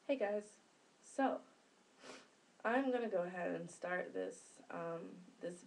Hey guys, so I'm gonna go ahead and start this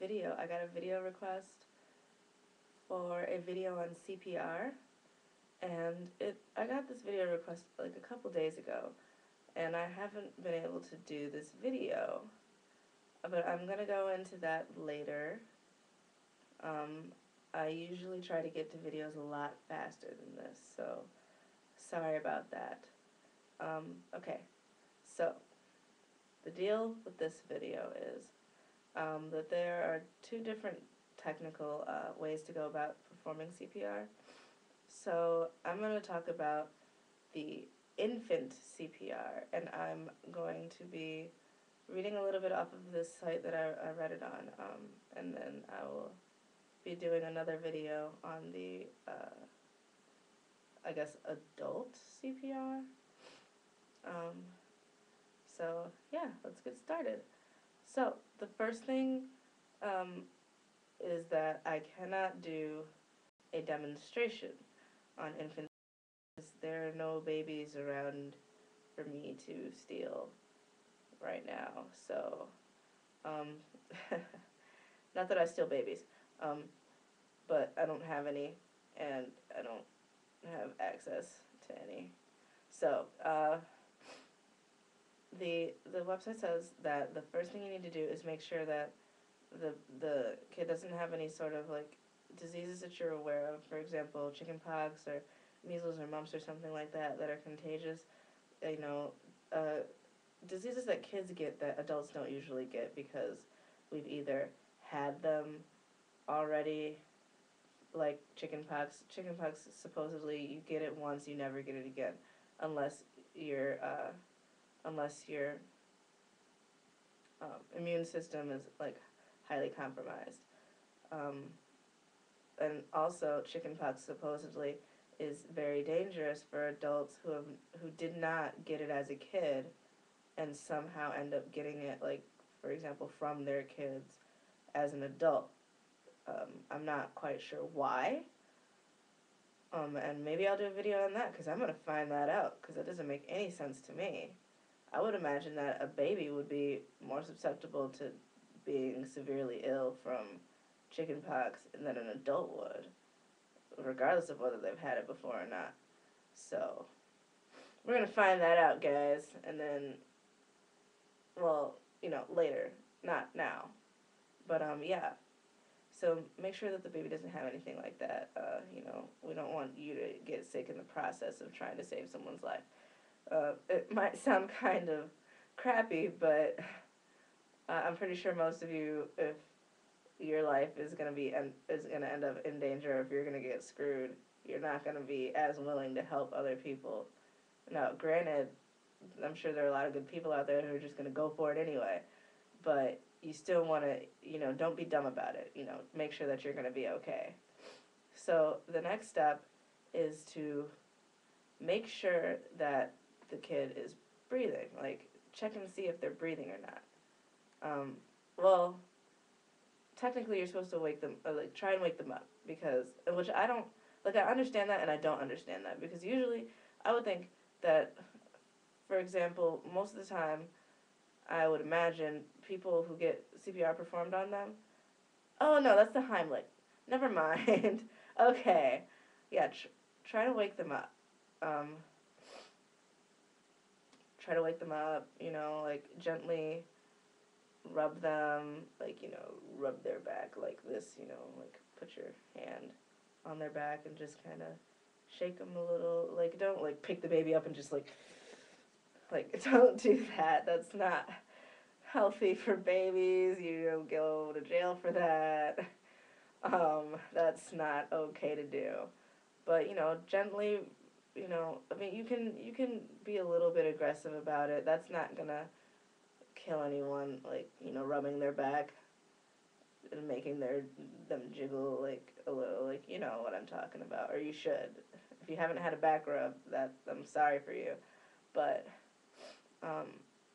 video. I got a video request for a video on CPR, and I got this video request like a couple days ago, and I haven't been able to do this video, but I'm gonna go into that later. Um, I usually try to get to videos a lot faster than this, so sorry about that. Okay, so the deal with this video is that there are two different technical ways to go about performing CPR. So I'm going to talk about the infant CPR, and I'm going to be reading a little bit off of this site that I read it on, and then I will be doing another video on the, I guess, adult CPR. So yeah, let's get started. So the first thing is that I cannot do a demonstration on infants. There are no babies around for me to steal right now. So, not that I steal babies, but I don't have any, and I don't have access to any. So, the website says that the first thing you need to do is make sure that the kid doesn't have any sort of like diseases that you're aware of, for example, chickenpox or measles or mumps or something like that that are contagious. You know, diseases that kids get that adults don't usually get because we've either had them already, like chickenpox. Chickenpox, supposedly you get it once, you never get it again, unless your immune system is like highly compromised. And also, chickenpox supposedly is very dangerous for adults who did not get it as a kid and somehow end up getting it, like, for example, from their kids as an adult. I'm not quite sure why. And maybe I'll do a video on that because I'm going to find that out because it doesn't make any sense to me. I would imagine that a baby would be more susceptible to being severely ill from chickenpox than an adult would, regardless of whether they've had it before or not. So, we're going to find that out, guys, and then, well, later, not now. But, yeah. So, make sure that the baby doesn't have anything like that. We don't want you to get sick in the process of trying to save someone's life. It might sound kind of crappy, but I'm pretty sure most of you, if your life is gonna end up in danger, if you're gonna get screwed, you're not gonna be as willing to help other people. Now, granted, I'm sure there are a lot of good people out there who are just gonna go for it anyway, but you still want to, don't be dumb about it. Make sure that you're gonna be okay. So the next step is to make sure that the kid is breathing. Like, check and see if they're breathing or not. Well, technically you're supposed to wake them, or like try and wake them up, because, which I don't, like, I understand that and I don't understand that, because usually I would think that, for example, most of the time I would imagine people who get CPR performed on them, oh no, that's the Heimlich, never mind. Okay, yeah, try to wake them up. Try to wake them up, like gently rub them, like, rub their back like this, like put your hand on their back and just kind of shake them a little. Like, don't, like, pick the baby up and just, like, don't do that. That's not healthy for babies. You go to jail for that. That's not okay to do. But, gently, I mean, you can be a little bit aggressive about it. That's not gonna kill anyone, like, rubbing their back and making them jiggle, like, a little, like, you know what I'm talking about, or you should. If you haven't had a back rub, I'm sorry for you, but,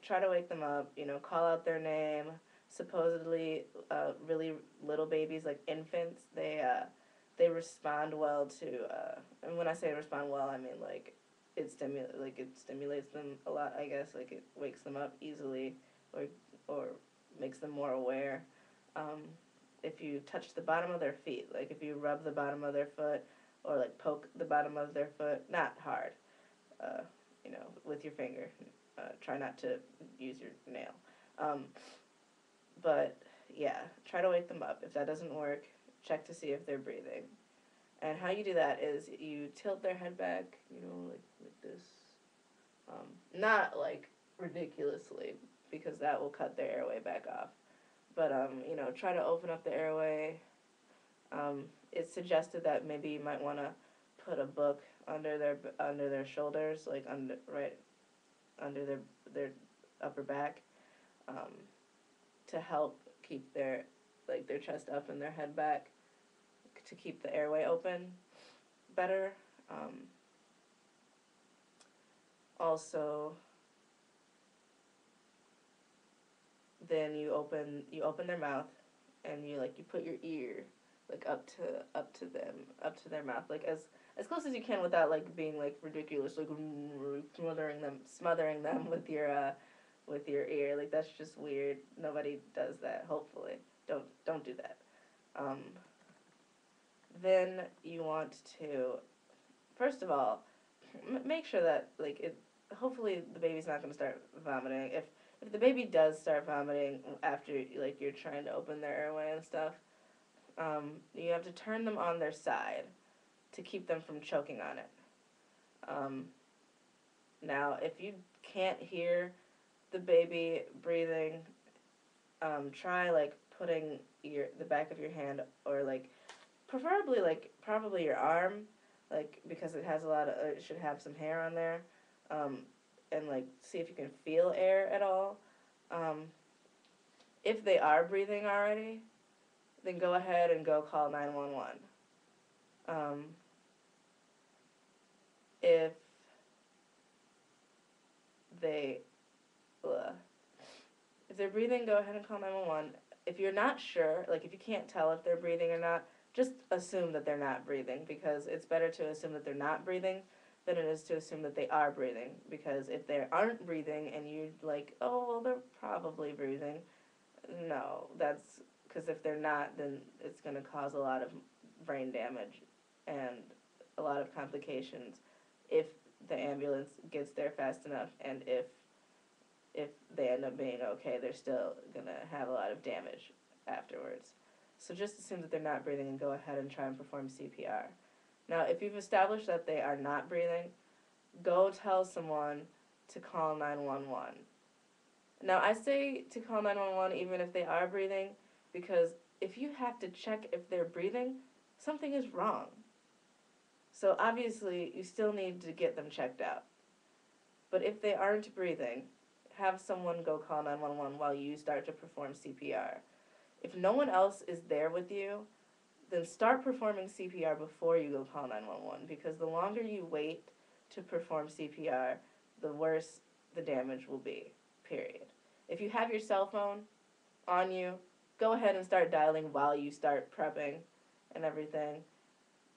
try to wake them up, call out their name. Supposedly, really little babies, like infants, they respond well to, and when I say respond well, I mean, like, it stimulates them a lot, I guess. Like it wakes them up easily, or or makes them more aware. Um, if you touch the bottom of their feet, like if you rub the bottom of their foot, or like poke the bottom of their foot, not hard, uh, with your finger. Try not to use your nail. Um, but yeah, try to wake them up. If that doesn't work, check to see if they're breathing. And how you do that is you tilt their head back, like this. Not like ridiculously, because that will cut their airway back off. But try to open up the airway. It's suggested that maybe you might want to put a book under their shoulders, like right under their upper back, um, to help keep their chest up and their head back, to keep the airway open better. Also, then you open their mouth, and you put your ear like up to their mouth, like as close as you can without like being like ridiculous, like smothering them with your ear. Like that's just weird. Nobody does that. Hopefully, don't do that. Um, then you want to, first of all, make sure that like it. Hopefully, the baby's not going to start vomiting. If the baby does start vomiting after like you're trying to open their airway and stuff, you have to turn them on their side to keep them from choking on it. Um, Now, if you can't hear the baby breathing, try like putting the back of your hand, or like preferably like probably your arm, like because it should have some hair on there, um, and like see if you can feel air at all. Um, if they are breathing already, then go ahead and go call 911. Um, if they uh, if they're breathing, go ahead and call 911. If you're not sure, like if you can't tell if they're breathing or not, just assume that they're not breathing, because it's better to assume that they're not breathing than it is to assume that they are breathing. Because if they aren't breathing and you're like, oh, well, they're probably breathing, no, that's because if they're not, then it's going to cause a lot of brain damage and a lot of complications if the ambulance gets there fast enough, and if they end up being okay, they're still going to have a lot of damage afterwards. So just assume that they're not breathing and go ahead and try and perform CPR. Now, if you've established that they are not breathing, go tell someone to call 911. Now, I say to call 911 even if they are breathing, because if you have to check if they're breathing, something is wrong. So obviously, you still need to get them checked out. But if they aren't breathing, have someone go call 911 while you start to perform CPR. If no one else is there with you, then start performing CPR before you go call 911, because the longer you wait to perform CPR, the worse the damage will be, period. If you have your cell phone on you, go ahead and start dialing while you start prepping and everything.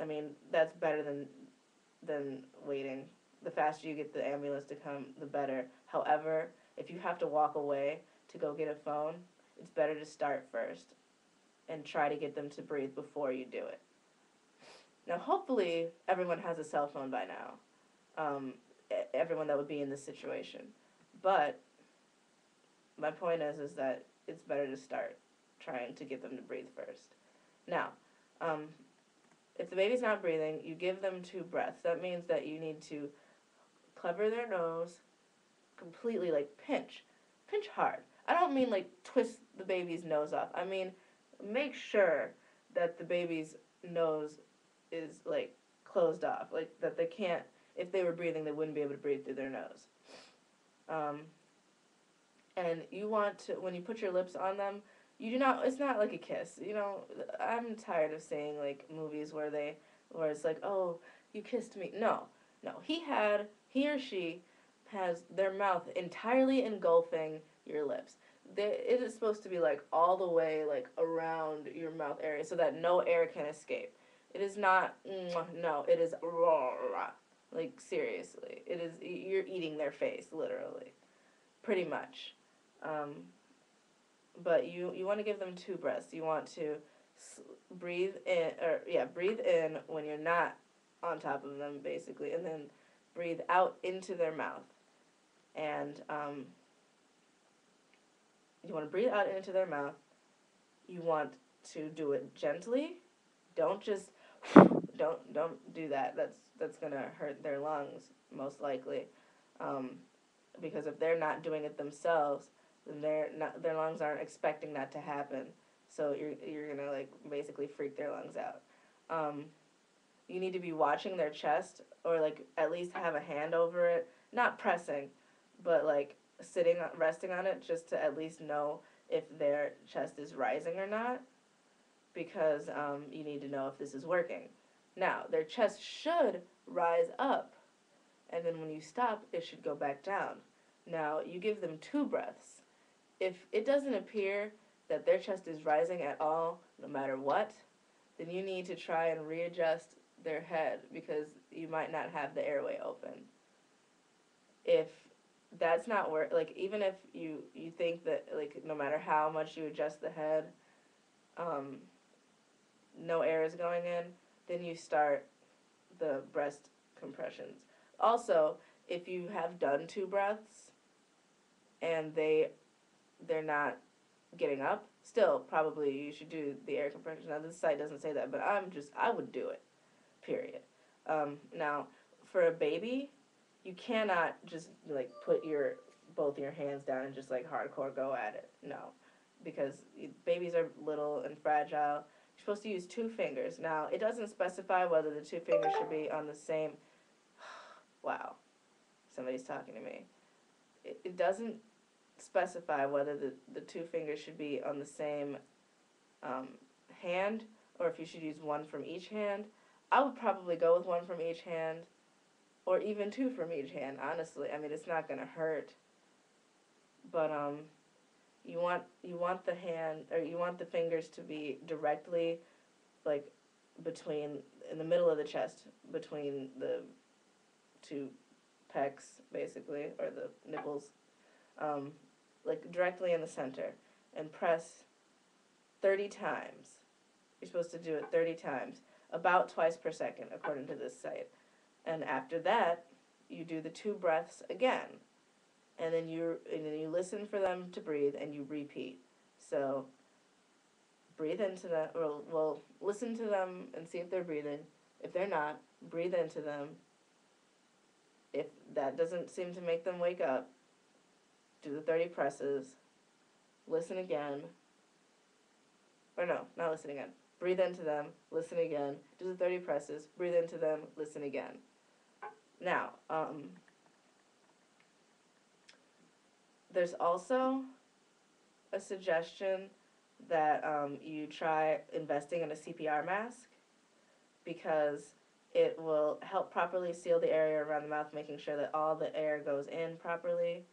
I mean, that's better than waiting. The faster you get the ambulance to come, the better. However, if you have to walk away to go get a phone, it's better to start first and try to get them to breathe before you do it. Now, hopefully, everyone has a cell phone by now. Everyone that would be in this situation. But my point is that it's better to start trying to get them to breathe first. Now, if the baby's not breathing, you give them 2 breaths. That means that you need to cover their nose completely, like pinch hard. I don't mean like twist the baby's nose off. I mean make sure that the baby's nose is like closed off, like that they can't. If they were breathing, they wouldn't be able to breathe through their nose. And you want to, when you put your lips on them, you do not. It's not like a kiss. I'm tired of seeing like movies where it's like, oh, you kissed me. No. He or she has their mouth entirely engulfing your lips. It is supposed to be like all the way like around your mouth area so that no air can escape. It is not, no, it is raw. Like, seriously. It is, you're eating their face, literally. Pretty much. Um, but you want to give them two breaths. You want to breathe in, or yeah, breathe in when you're not on top of them, basically, and then breathe out into their mouth. And you want to breathe out into their mouth. You want to do it gently. Don't just don't do that. That's gonna hurt their lungs most likely, um, because if they're not doing it themselves, then their lungs aren't expecting that to happen. So you're gonna like basically freak their lungs out. Um, you need to be watching their chest, or like at least have a hand over it, not pressing, but like resting on it, just to at least know if their chest is rising or not, because you need to know if this is working. Now, their chest should rise up, and then when you stop, it should go back down. Now, you give them two breaths. If it doesn't appear that their chest is rising at all, no matter what, then you need to try and readjust their head, because you might not have the airway open. If that's not work, like even if you think that like no matter how much you adjust the head, um, no air is going in, then you start the breast compressions. Also, if you have done two breaths and they're not getting up, still probably you should do the air compression. Now this site doesn't say that, but I would do it. Period. Now, for a baby, you cannot just like put both your hands down and just like hardcore go at it. No, because babies are little and fragile. You're supposed to use two fingers. Now, it doesn't specify whether the two fingers should be on the same. Wow, somebody's talking to me. It doesn't specify whether the two fingers should be on the same hand, or if you should use one from each hand. I would probably go with one from each hand, or even two from each hand, honestly. I mean, it's not going to hurt. But you want the hand, or you want the fingers to be directly like in the middle of the chest, between the two pecs, basically, or the nipples, like directly in the center, and press 30 times. You're supposed to do it 30 times, about twice per second, according to this site. And after that, you do the two breaths again. And then you listen for them to breathe, and you repeat. So breathe into them, well, listen to them and see if they're breathing. If they're not, breathe into them. If that doesn't seem to make them wake up, do the 30 presses. Listen again. Or no, not listen again. Breathe into them, listen again, do the 30 presses, breathe into them, listen again. Now, there's also a suggestion that you try investing in a CPR mask, because it will help properly seal the area around the mouth, making sure that all the air goes in properly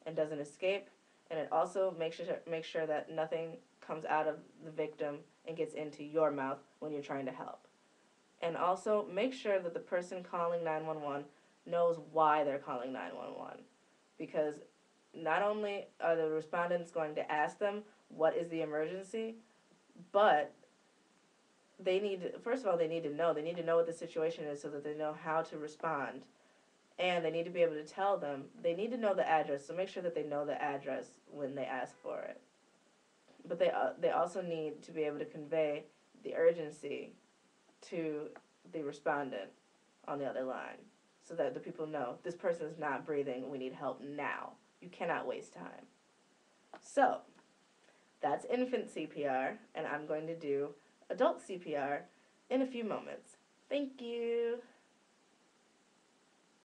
and doesn't escape. And it also makes sure that nothing comes out of the victim and gets into your mouth when you're trying to help. And also make sure that the person calling 911 knows why they're calling 911, because not only are the respondents going to ask them what is the emergency, but first of all, they need to know what the situation is, so that they know how to respond. And they need to be able to tell them, they need to know the address, so make sure that they know the address when they ask for it. But they also need to be able to convey the urgency to the respondent on the other line, so that the people know, this person is not breathing, we need help now. You cannot waste time. So, that's infant CPR, and I'm going to do adult CPR in a few moments. Thank you.